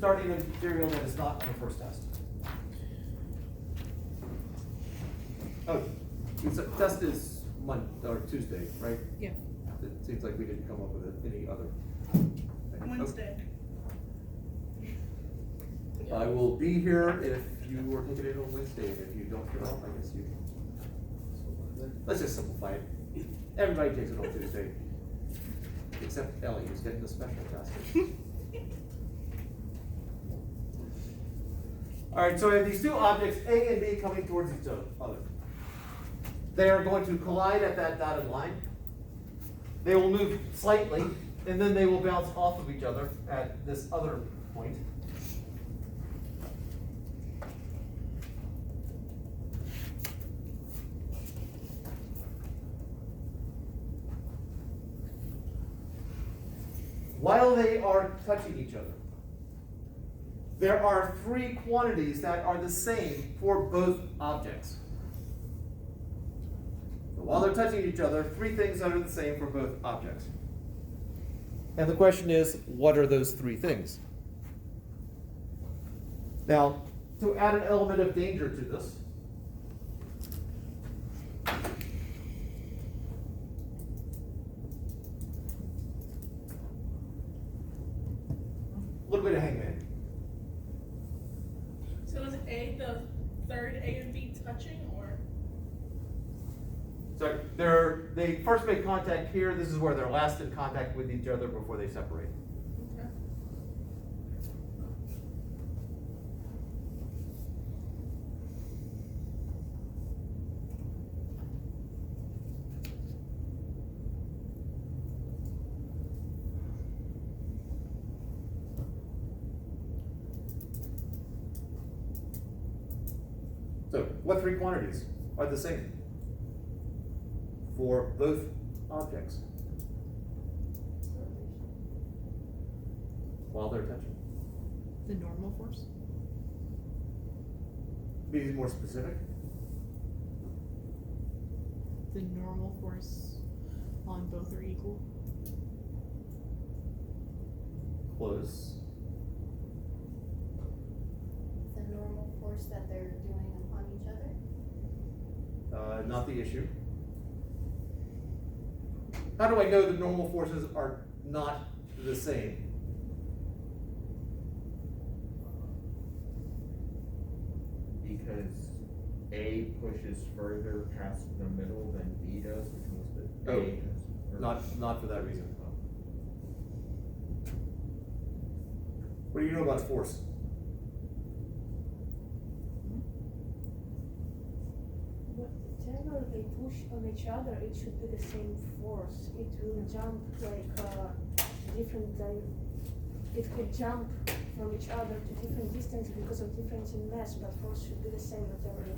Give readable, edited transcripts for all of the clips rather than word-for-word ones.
starting a material that is not on the first test. Oh, the test is Monday or Tuesday, right? Yeah. It seems like we didn't come up with any other. Wednesday. I will be here if you are taking it on Wednesday, and if you don't show up, I guess you. Let's just simplify it. Everybody takes it on Tuesday, except Ellie, who's getting the special test. All right, so I have these two objects, A and B, coming towards each other. They are going to collide at that dotted line. They will move slightly, and then they will bounce off of each other at this other point. While they are touching each other, there are three quantities that are the same for both objects. So while they're touching each other, three things that are the same for both objects. And the question is, what are those three things? Now, to add an element of danger to this, a little bit of hangman. So is A the third A and B touching, or? So they first make contact here. This is where they're last in contact with each other before they separate. Okay. So what three quantities are the same for both objects while they're touching? The normal force? Be more specific. The normal force on both are equal. Close. The normal force that they're doing upon each other? Not the issue. How do I know the normal forces are not the same? Because A pushes further past the middle than B does, which means that Oh, A is. Not for that reason. What do you know about force? Whatever they push on each other, it should be the same force. It will jump like different. It could jump from each other to different distance because of difference in mass, but force should be the same whatever.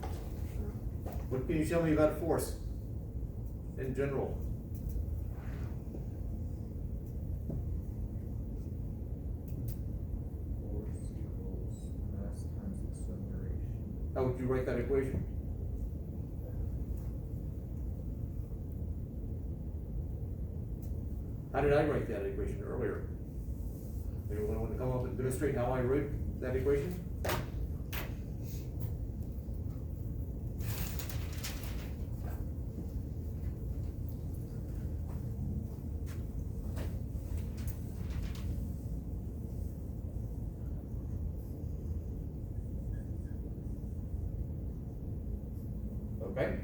What can you tell me about force in general? Force equals mass times acceleration. How would you write that equation? How did I write that equation earlier? Anyone want to come up and demonstrate how I wrote that equation? Okay.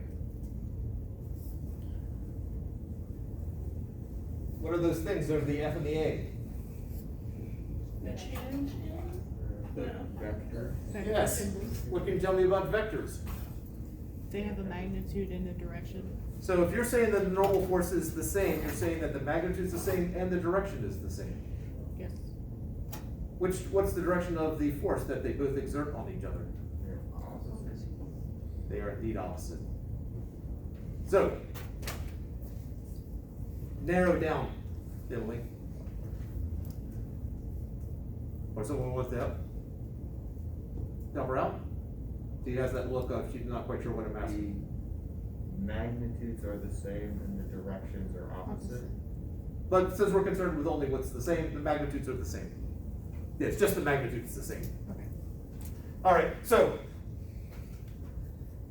What are those things? They're the F and the A. The change in? The No. vector. Vector Yes. symbols. What can you tell me about vectors? They have a magnitude and a direction. So if you're saying that the normal force is the same, you're saying that the magnitude is the same and the direction is the same. Yes. What's the direction of the force that they both exert on each other? They're opposites. They are indeed opposite. So, narrow down, Italy. Or someone wants to help? Help her out? She has that look of she's not quite sure what I'm asking. The magnitudes are the same and the directions are opposite. But since we're concerned with only what's the same, the magnitudes are the same. It's just the magnitude is the same. Okay. All right, so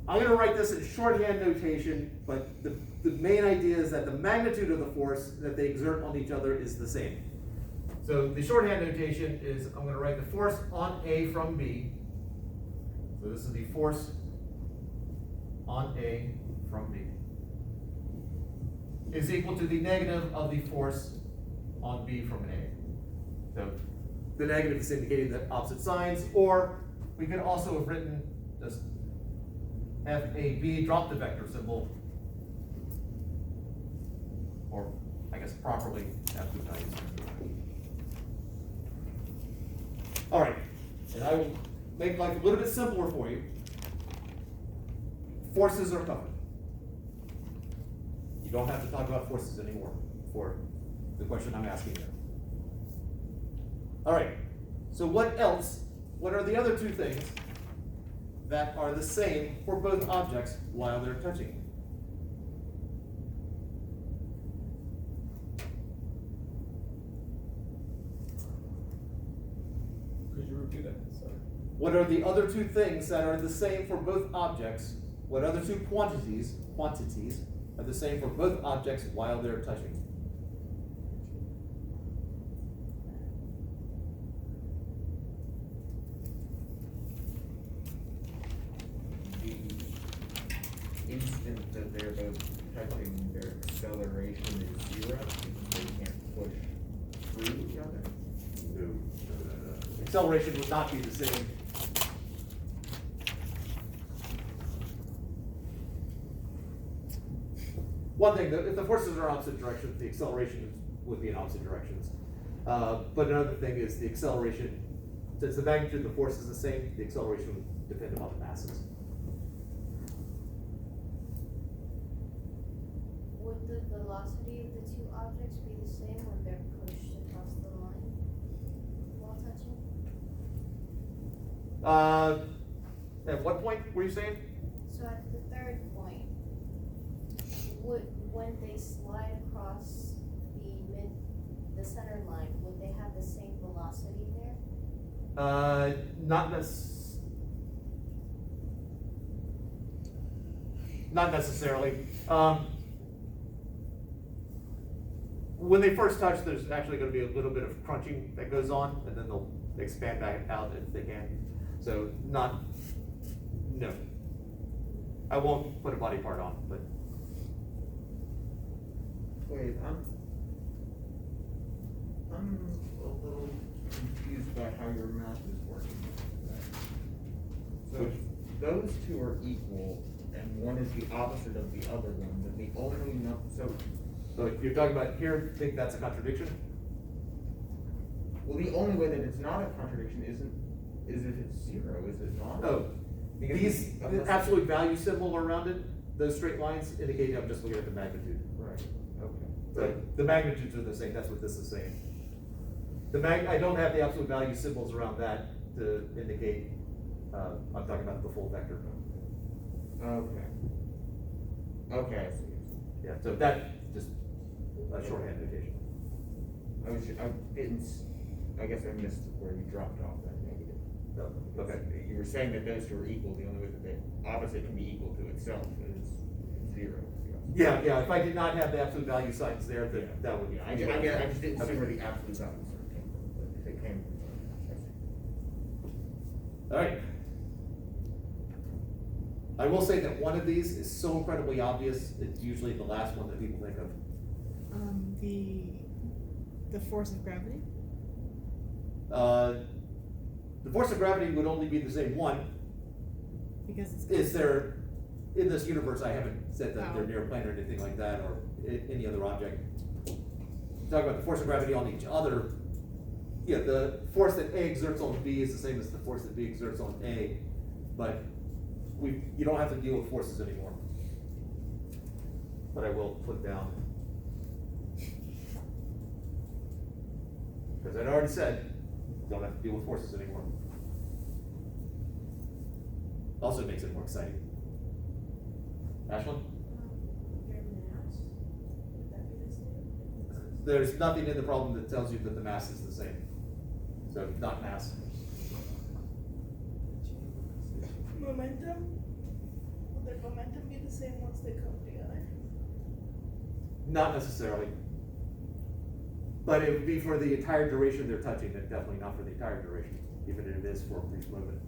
I'm gonna write this in shorthand notation, but the main idea is that the magnitude of the force that they exert on each other is the same. So the shorthand notation is I'm gonna write the force on A from B. So this is the force on A from B is equal to the negative of the force on B from A. So the negative is indicating the opposite signs, or we could also have written just FAB, drop the vector symbol, or I guess properly absolute value. All right, and I will make life a little bit simpler for you. Forces are covered. You don't have to talk about forces anymore for the question I'm asking there. All right, so what else? What are the other two things that are the same for both objects while they're touching? Could you repeat that? Sorry. What are the other two things that are the same for both objects? What other two quantities are the same for both objects while they're touching? The instant that they're both touching, their acceleration is 0, because they can't push through each other. No. Acceleration would not be the same. One thing, if the forces are opposite directions, the acceleration would be in opposite directions. But another thing is the acceleration, since the magnitude of the force is the same, the acceleration would depend upon the masses. Would the velocity of the two objects be the same when they're pushed across the line while touching? At what point were you saying? So at the third point, when they slide across the center line, would they have the same velocity there? Not necessarily. When they first touch, there's actually going to be a little bit of crunching that goes on, and then they'll expand back out if they can. So no. I won't put a body part on, but Wait, I'm a little confused by how your math is working. So those two are equal, and one is the opposite of the other one, then the only so you're talking about here, think that's a contradiction? well, the only way that it's not a contradiction is if it's 0, is it not? Oh, Because these, the unless- absolute value symbol around it, those straight lines indicate I'm just looking at the magnitude. Right, okay. So the magnitudes are the same, that's what this is saying. I don't have the absolute value symbols around that to indicate, I'm talking about the full vector. Okay. Okay, I see. Yeah, so that, just a shorthand notation. I guess I missed where you dropped off that negative. No, okay. You were saying that those two are equal, the only way that the opposite can be equal to itself is 0. Yeah, if I did not have the absolute value signs there, then Yeah. that would. Yeah, I just didn't see where the absolute value sort of came from, but if it came from, I see. All right. I will say that one of these is so incredibly obvious, it's usually the last one that people think of. The force of gravity. The force of gravity would only be the same one. Because it's. Is there, in this universe, I haven't said that they're Oh. near a plane or anything like that, or any other object. Talk about the force of gravity on each other. Yeah, the force that A exerts on B is the same as the force that B exerts on A, but you don't have to deal with forces anymore. But I will put down. Because I'd already said, don't have to deal with forces anymore. Also makes it more exciting. Ashlyn? Your mass, would that be the same? There's nothing in the problem that tells you that the mass is the same. So not mass. Momentum? Will the momentum be the same once they come together? Not necessarily. But it would be for the entire duration they're touching, and definitely not for the entire duration, even if it is for a brief moment.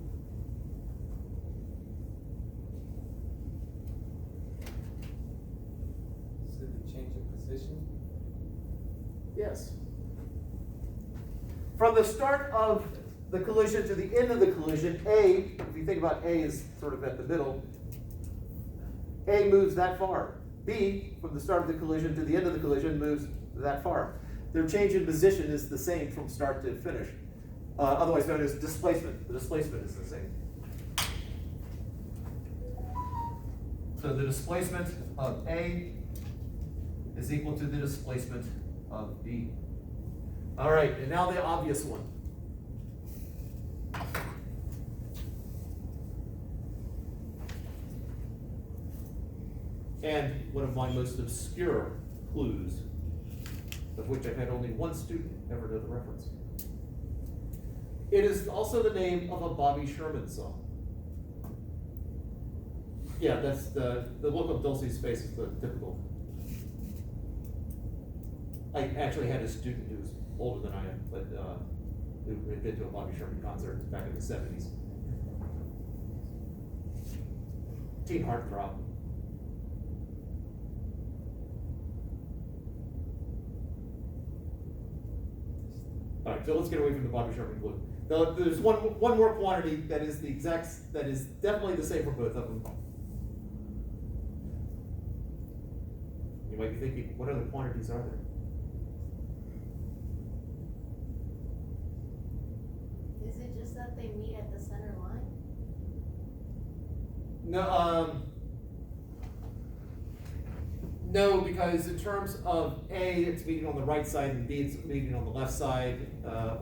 So the change of position? Yes. From the start of the collision to the end of the collision, A, if you think about A as sort of at the middle, A moves that far. B, from the start of the collision to the end of the collision, moves that far. Their change in position is the same from start to finish, otherwise known as displacement. The displacement is the same. So the displacement of A is equal to the displacement of B. All right, and now the obvious one. And one of my most obscure clues, of which I've had only one student ever know the reference. It is also the name of a Bobby Sherman song. Yeah, that's the look of Dulcie's face is the typical. I actually had a student who was older than I am, but who had been to a Bobby Sherman concert back in the 70s. Teen heartthrob. All right, so let's get away from the Bobby Sherman glue. Now, there's one more quantity that is that is definitely the same for both of them. You might be thinking, what other quantities are there? Is it just that they meet at the center line? No, because in terms of A, it's meeting on the right side, and B, it's meeting on the left side,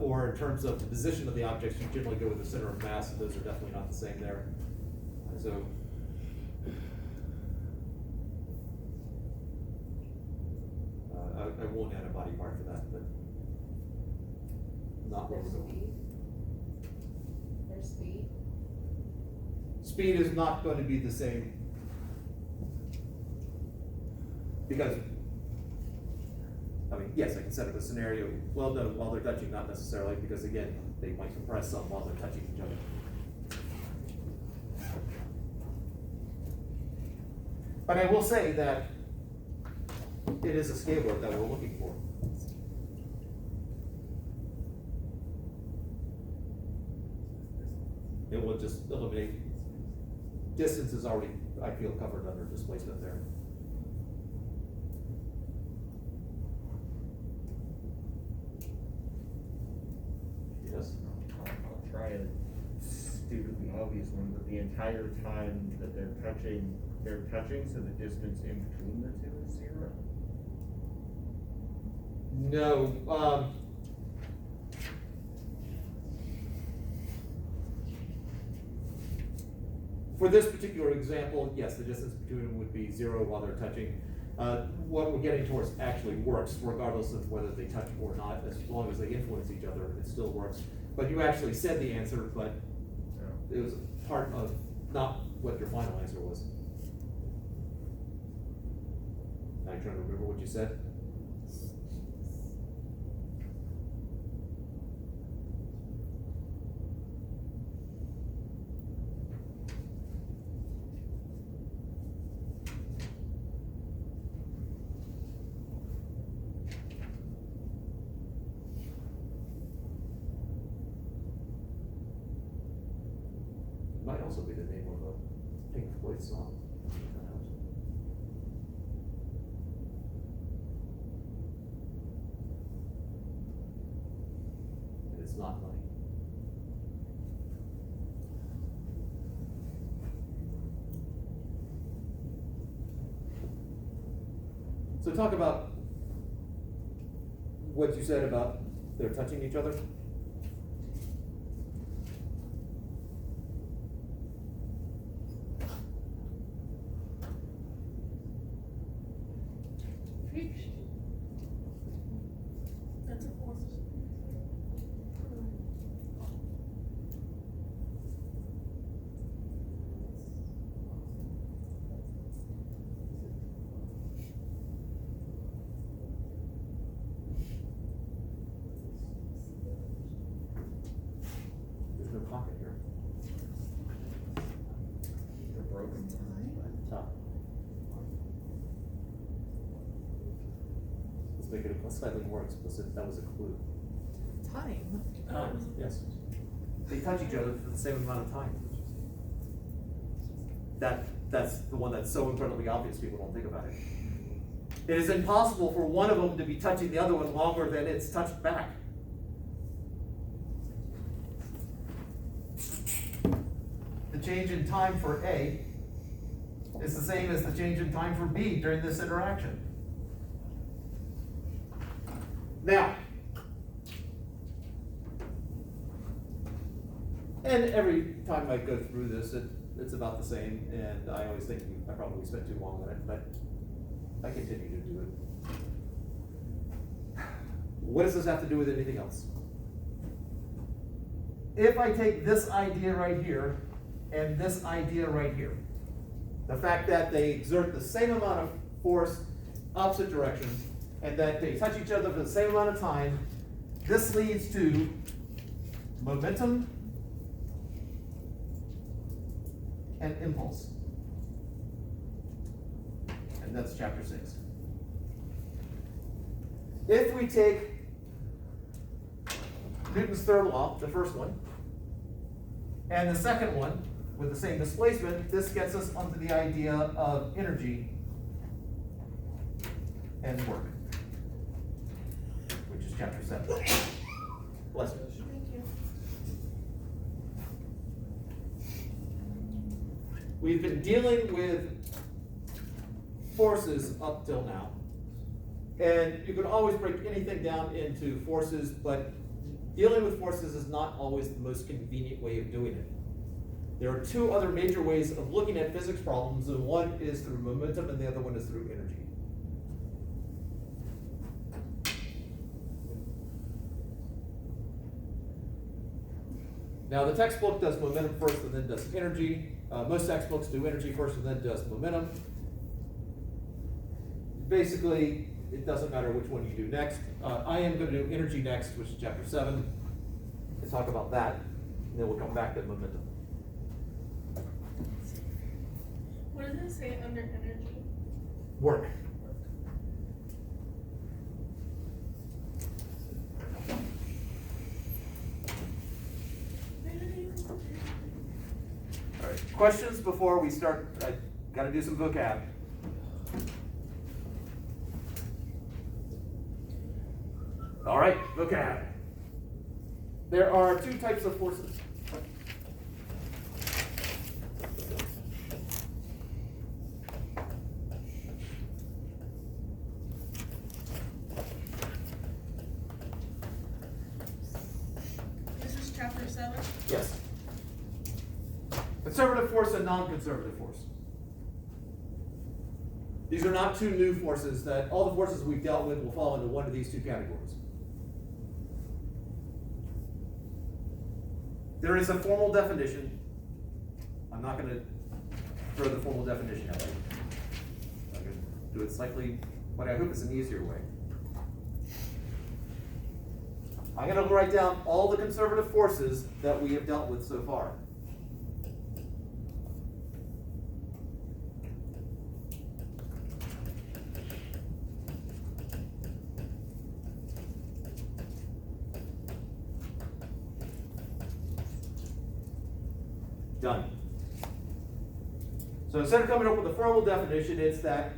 or in terms of the position of the objects, you generally go with the center of mass, and those are definitely not the same there. So. I won't add a body part for that, but not where we're going. Their speed? Speed is not going to be the same. Because, I mean, yes, I can set up a scenario, well, no, while they're touching, not necessarily, because again, they might compress some while they're touching each other. But I will say that it is a scalar that we're looking for. It will just eliminate, distance is already, I feel, covered under displacement there. Yes? I'll try a stupidly obvious one, but the entire time that they're touching, so the distance in between the two is 0? No, for this particular example, yes, the distance between them would be 0 while they're touching. What we're getting towards actually works regardless of whether they touch or not. As long as they influence each other, it still works. But you actually said the answer, but it was part of not what your final answer was. Now you're trying to remember what you said? Might also be the name of a Pink Floyd song. And it's not money. So talk about what you said about they're touching each other. That's a force. here. The broken one. Top. Let's make it slightly more explicit. That was a clue. Time. Yes. They touch each other for the same amount of time. That's the one that's so incredibly obvious, people don't think about it. It is impossible for one of them to be touching the other one longer than it's touched back. The change in time for A is the same as the change in time for B during this interaction. Now, and every time I go through this, it's about the same, and I always think I probably spent too long on it, but I continue to do it. What does this have to do with anything else? If I take this idea right here and this idea right here, the fact that they exert the same amount of force, opposite directions, and that they touch each other for the same amount of time, this leads to momentum and impulse. And that's chapter 6. If we take Newton's third law, the first one, and the second one with the same displacement, this gets us onto the idea of energy and work, which is chapter 7. Bless you. Thank you. We've been dealing with forces up till now. And you can always break anything down into forces, but dealing with forces is not always the most convenient way of doing it. There are two other major ways of looking at physics problems, and one is through momentum and the other one is through energy. Now the textbook does momentum first and then does energy. Most textbooks do energy first and then does momentum. Basically, it doesn't matter which one you do next. I am going to do energy next, which is chapter 7. Let's talk about that, and then we'll come back to momentum. What does it say under energy? Work. All right. Questions before we start? I got to do some vocab. All right, vocab. There are two types of forces. This is chapter 7. Yes. Conservative force and non-conservative force. These are not two new forces. That all the forces we've dealt with will fall into one of these two categories. There is a formal definition. I'm not going to throw the formal definition at you. I'm going to do it slightly, what I hope is an easier way. I'm going to write down all the conservative forces that we have dealt with so far. Done. So instead of coming up with a formal definition, it's that,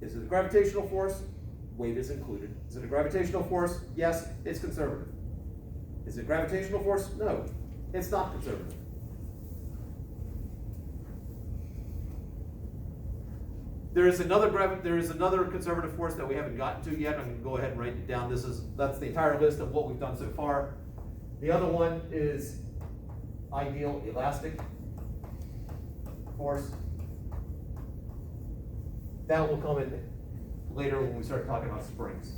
is it a gravitational force? Weight is included. Is it a gravitational force? Yes, it's conservative. Is it a gravitational force? No, it's not conservative. There is another conservative force that we haven't gotten to yet. I'm going to go ahead and write it down. That's the entire list of what we've done so far. The other one is ideal elastic force. That will come in later when we start talking about springs.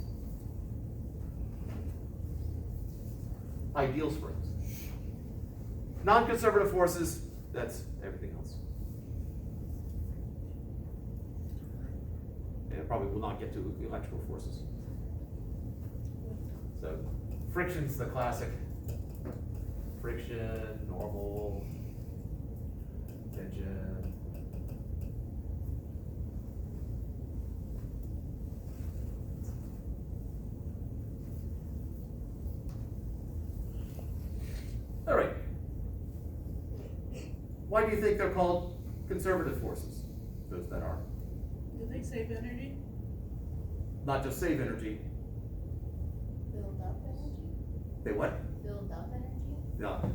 Ideal springs. Non-conservative forces, that's everything else. And it probably will not get to electrical forces. So, friction's the classic. friction, normal, tension. All right. Why do you think they're called conservative forces? Those that are. Do they save energy? Not just save energy, Build up energy? they what? Build up energy? No.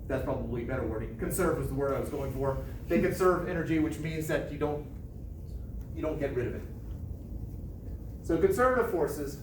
That's probably better wording. Conserve was the word I was going for. They conserve energy, which means that you don't get rid of it. So conservative forces